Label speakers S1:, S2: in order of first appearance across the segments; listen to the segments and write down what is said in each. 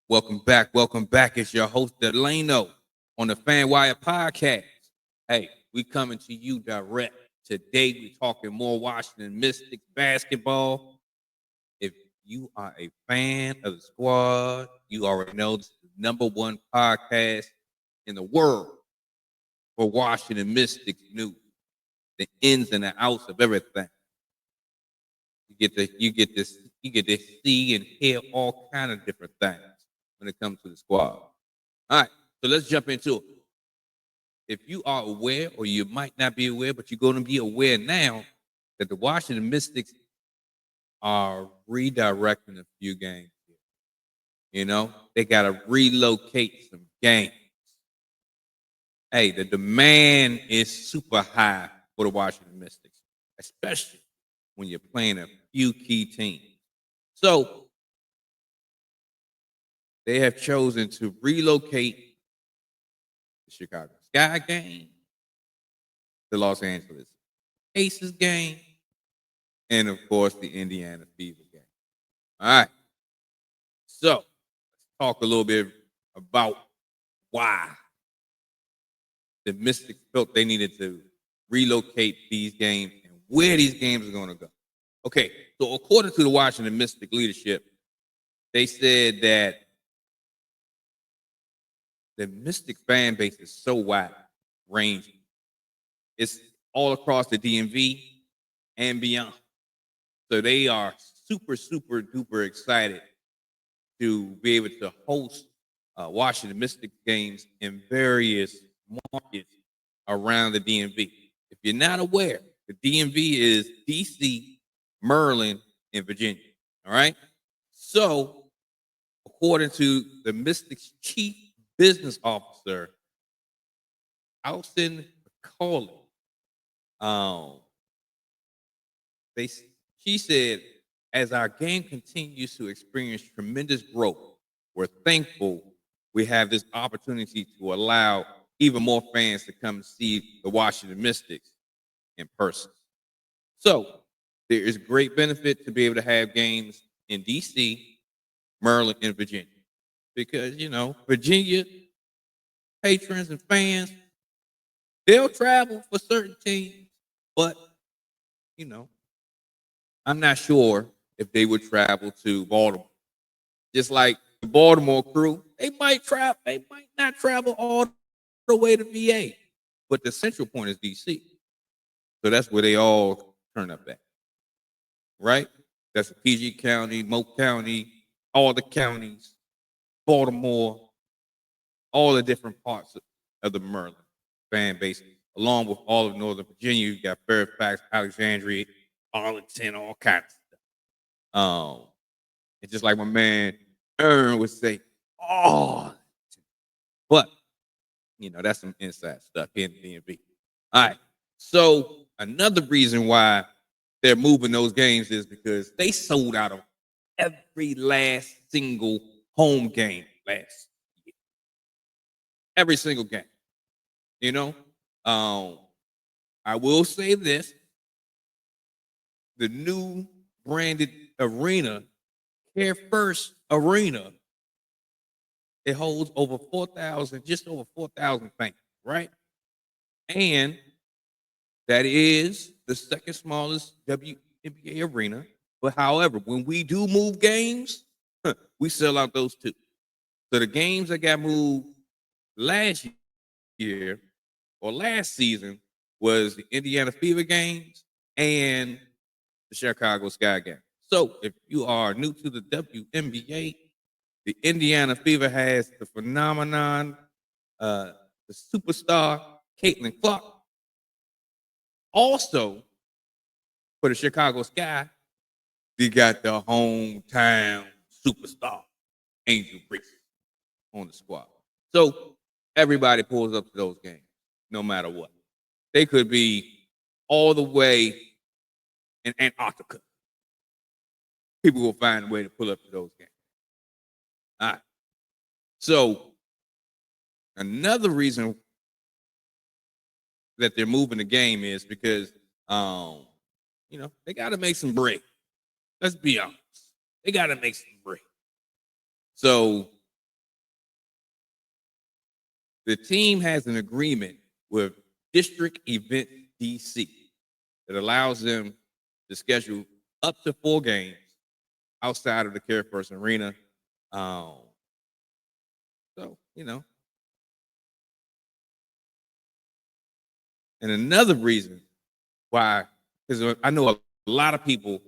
S1: Welcome back. Welcome back. It's your host, Delano, on the FanWire Podcast. Hey, we coming to you direct. Today, we're talking more Washington Mystics basketball. If you are a fan of the squad, you already know this is the number one podcast in the world for Washington Mystics news, the ins and the outs of everything. You get to see and hear all kind of different things when it comes to the squad. All right, so let's jump into it. If you are aware, or you might not be aware, but you're going to be aware now that the Washington Mystics are redirecting a few games. You know, they got to relocate some games. Hey, the demand is super high for the Washington Mystics, especially when you're playing a few key teams. So they have chosen to relocate the Chicago Sky game, the Los Angeles Aces game, and of course the Indiana Fever game. All right. So let's talk a little bit about why the Mystics felt they needed to relocate these games and where these games are going to go. Okay, so according to the Washington Mystic leadership, they said that the Mystic fan base is so wide ranging. It's all across the DMV and beyond. So they are super, super duper excited to be able to host Washington Mystic games in various markets around the DMV. If you're not aware, the DMV is DC, Maryland, and Virginia. All right. So, according to the Mystics chief business officer, Alston McCauley, she said, as our game continues to experience tremendous growth, we're thankful we have this opportunity to allow even more fans to come see the Washington Mystics in person. So there is great benefit to be able to have games in DC, Maryland, and Virginia. Because, you know, Virginia patrons and fans, they'll travel for certain teams, but, you know, I'm not sure if they would travel to Baltimore. Just like the Baltimore crew, they might not travel all the way to VA, but the central point is DC. So that's where they all turn up at, right? That's PG County, Moke County, all the counties, Baltimore, all the different parts of the Maryland fan base, along with all of Northern Virginia. You got Fairfax, Alexandria, Arlington, all kinds of stuff. It's just like my man Aaron would say, oh, but you know, that's some inside stuff in DMV. All right. So another reason why they're moving those games is because they sold out of every last single home game last year. Every single game. You know? I will say this. The new branded arena, CareFirst Arena, it holds over 4,000, just over 4,000 fans, right? And that is the second smallest WNBA arena. But however, when we do move games, we sell out those too. So the games that got moved last year or last season was the Indiana Fever games and the Chicago Sky game. So if you are new to the WNBA, the Indiana Fever has the phenomenon, the superstar Caitlin Clark. Also, for the Chicago Sky, they got the hometown superstar Angel Reese on the squad. So everybody pulls up to those games, no matter what. They could be all the way in Antarctica. People will find a way to pull up to those games. All right. So another reason that they're moving the game is because, you know, they got to make some bread. Let's be honest. They got to make some bread. So the team has an agreement with District Event DC that allows them to schedule up to 4 games outside of the CareFirst Arena. So, and another reason why, because I know a lot of people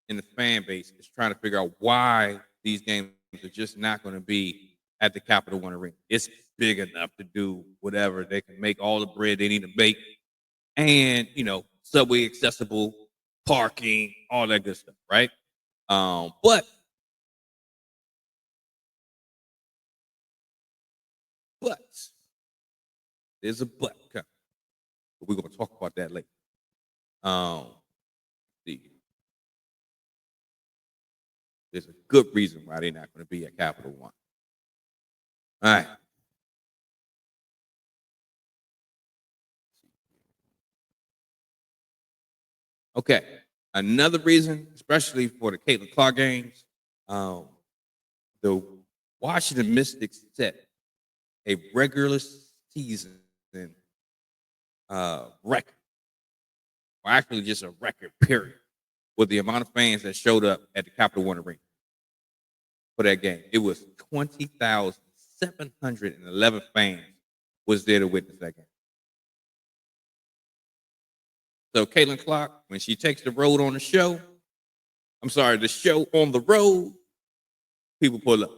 S1: in the fan base is trying to figure out why these games are just not going to be at the Capital One Arena. It's big enough to do whatever. They can make all the bread they need to make, and subway accessible, parking, all that good stuff, right? But there's a but coming. But we're going to talk about that later. There's a good reason why they're not going to be at Capital One. All right. Okay. Another reason, especially for the Caitlin Clark games, the Washington Mystics set a regular season record, or actually just a record period, with the amount of fans that showed up at the Capital One Arena for that game. It was 20,711 fans was there to witness that game. So Caitlin Clark, when she takes the road on the show, the show on the road, people pull up.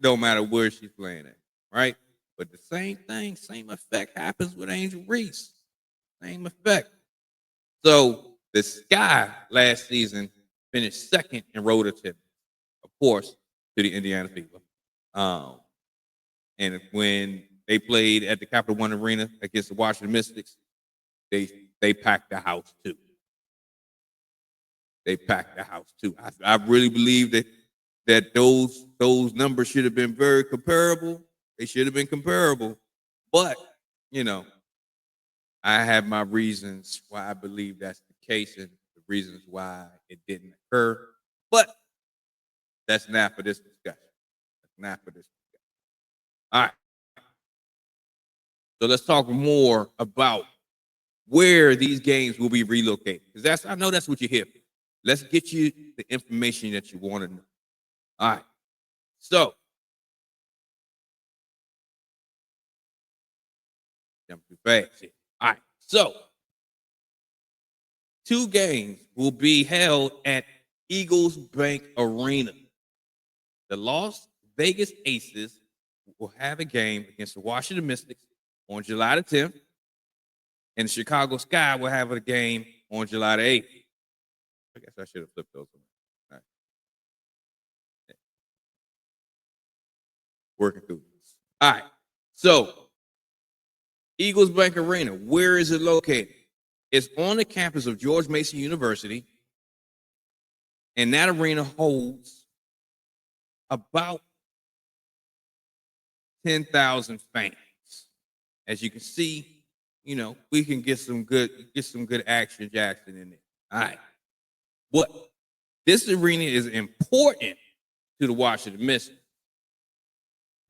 S1: No matter where she's playing at, right? But the same effect happens with Angel Reese. Same effect. So the Sky last season finished second in road attendance, of course, to the Indiana Fever. And when they played at the Capital One Arena against the Washington Mystics, they packed the house too. They packed the house too. I really believe that those numbers should have been very comparable. They should have been comparable, but I have my reasons why I believe that's the case and the reasons why it didn't occur. But that's not for this discussion. All right. So let's talk more about where these games will be relocated. Because I know that's what you're here for. Let's get you the information that you want to know. All right. So, jump too fast here. All right. So, 2 games will be held at EagleBank Arena. The Las Vegas Aces will have a game against the Washington Mystics on July the 10th, and the Chicago Sky will have a game on July the 8th. I guess I should have flipped those. All right. Yeah. Working through this. All right. So, EagleBank Arena, where is it located? It's on the campus of George Mason University, and that arena holds about 10,000 fans. As you can see, we can get some good action Jackson in there. All right. But this arena is important to the Washington Mystics.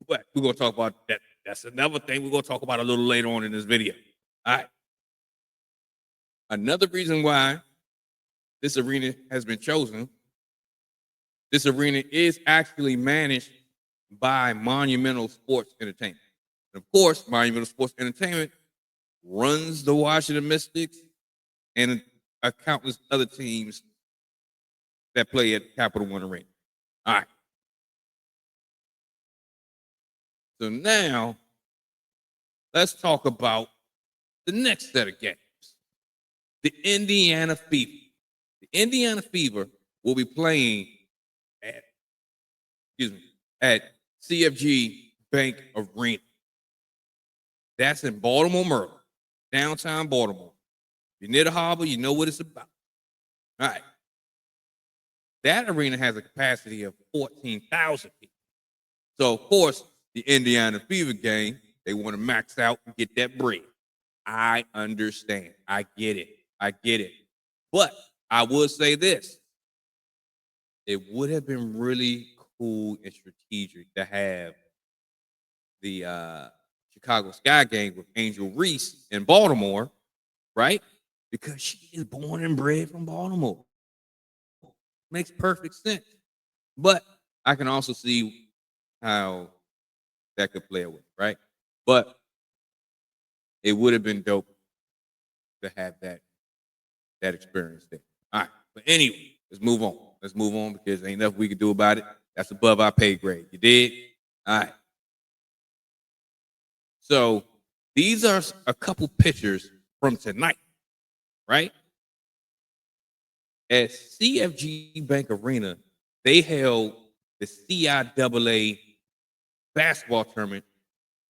S1: But we're going to talk about that. That's another thing we're going to talk about a little later on in this video. All right. Another reason why this arena has been chosen, this arena is actually managed by Monumental Sports Entertainment. And of course, Monumental Sports Entertainment runs the Washington Mystics and countless other teams that play at Capital One Arena. All right. So now, let's talk about the next set of games. The Indiana Fever. The Indiana Fever will be playing at CFG Bank Arena. That's in Baltimore, Maryland, downtown Baltimore. If you're near the harbor, you know what it's about. All right. That arena has a capacity of 14,000 people. So, of course, the Indiana Fever game, they want to max out and get that bread. I understand. I get it. But I would say this. It would have been really cool and strategic to have the Chicago Sky game with Angel Reese in Baltimore, right? Because she is born and bred from Baltimore. Makes perfect sense. But I can also see how that could play away, right? But it would have been dope to have that experience there. All right. But anyway, let's move on. Let's move on because ain't nothing we can do about it. That's above our pay grade. You did? All right. So these are a couple pictures from tonight, right? At CFG Bank Arena, they held the CIAA basketball tournament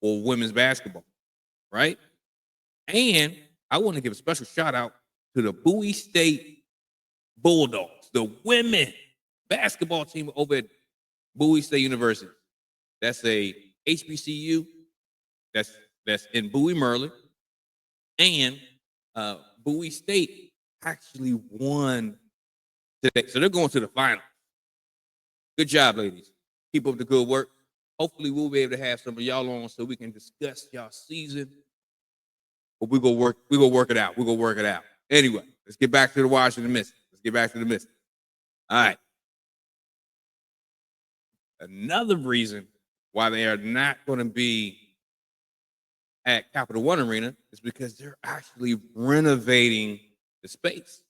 S1: for women's basketball, right? And I want to give a special shout out to the Bowie State Bulldogs, the women basketball team over at Bowie State University. That's a HBCU that's in Bowie, Maryland. And Bowie State actually won today. So they're going to the finals. Good job, ladies. Keep up the good work. Hopefully we'll be able to have some of y'all on so we can discuss y'all season. But we're gonna work it out. We're gonna work it out. Anyway, let's get back to the Washington Mystics. All right. Another reason why they are not going to be at Capital One Arena is because they're actually renovating the space.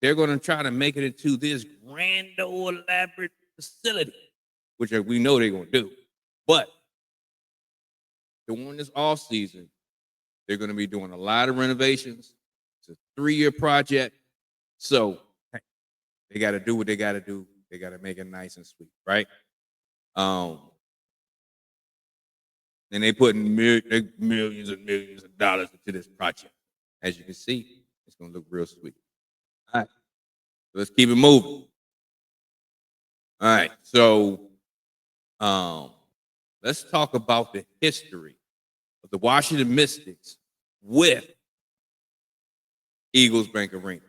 S1: They're going to try to make it into this grand old elaborate facility, which we know they're going to do. But during this off season, they're going to be doing a lot of renovations. It's a 3-year project. So they got to do what they got to do. They got to make it nice and sweet, right? And they put millions and millions of dollars into this project. As you can see, it's going to look real sweet. All right. So let's keep it moving. All right. So let's talk about the history of the Washington Mystics with EagleBank Arena.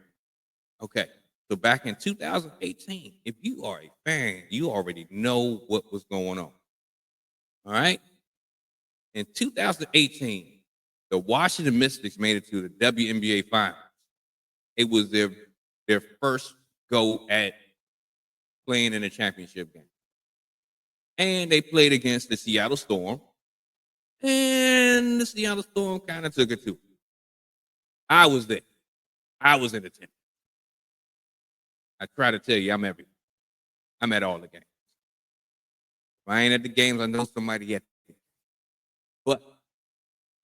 S1: Okay. So back in 2018, if you are a fan, you already know what was going on. All right. In 2018, the Washington Mystics made it to the WNBA Finals. It was their first go at playing in a championship game. And they played against the Seattle Storm. And the Seattle Storm kind of took it too. I was there. I was in attendance. I try to tell you, I'm everywhere. I'm at all the games. If I ain't at the games, I know somebody at the games. But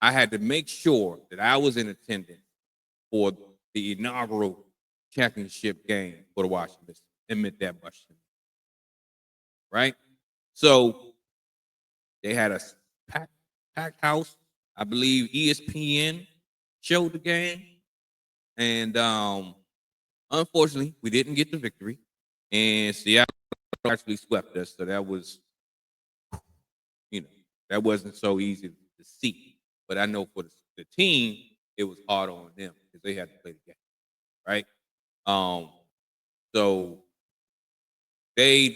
S1: I had to make sure that I was in attendance for the inaugural championship game for the Washington Mystics. It meant that much to me. Right? So they had a packed house. I believe ESPN showed the game. And unfortunately, we didn't get the victory. And Seattle actually swept us. So that was, that wasn't so easy to see. But I know for the team, it was hard on them because they had to play the game. Right? So they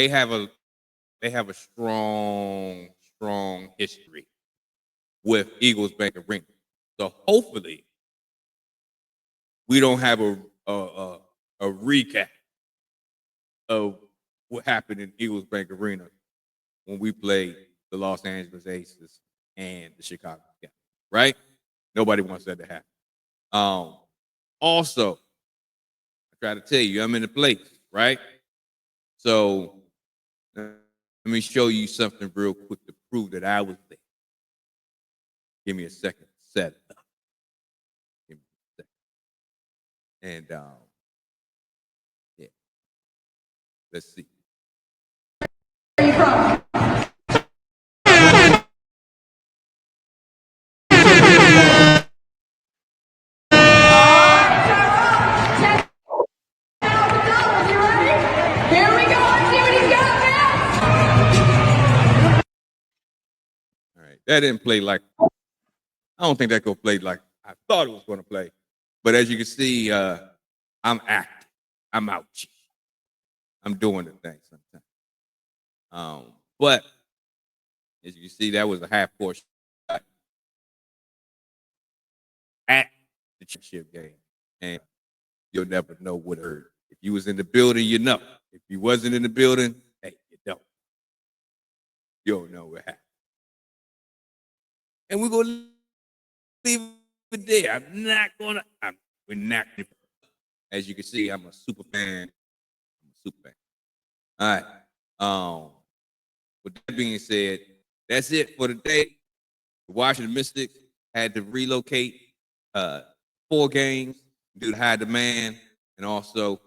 S1: have a strong history with EagleBank Arena. So hopefully we don't have a recap of what happened in EagleBank Arena when we played the Los Angeles Aces and the Chicago Cavs, right? Nobody wants that to happen. Also, I try to tell you, I'm in the place, right? So let me show you something real quick to prove that I was there. Give me a second to set it up. Give me a second. And yeah, let's see.
S2: Where are you from?
S1: That didn't play like, I don't think that could play like I thought it was going to play. But as you can see, I'm active. I'm out. I'm doing the thing sometimes. But As you can see, that was a half court shot at the championship game. And you'll never know what occurred. If you was in the building, you know. If you wasn't in the building, hey, you don't. You don't know what happened. And we're going to leave it there. We're not. As you can see, I'm a super fan. All right. With that being said, that's it for today. The Washington Mystics had to relocate 4 games due to high demand, and also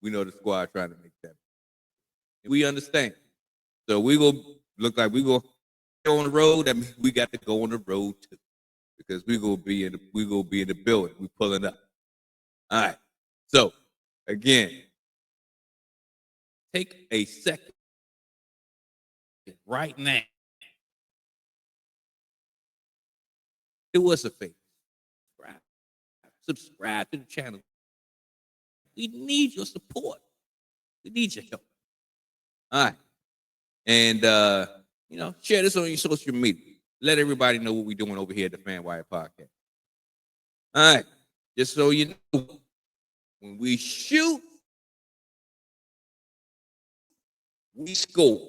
S1: we know the squad trying to make that. We understand. So we go look like we go on the road. That means we got to go on the road too, because we gonna be in the building. We pulling up. All right. So again, take a second right now. Do us a favor. Subscribe to the channel. We need your support. We need your help. All right. And share this on your social media. Let everybody know what we're doing over here at the FanWire Podcast. All right. Just so you know, when we shoot, we score.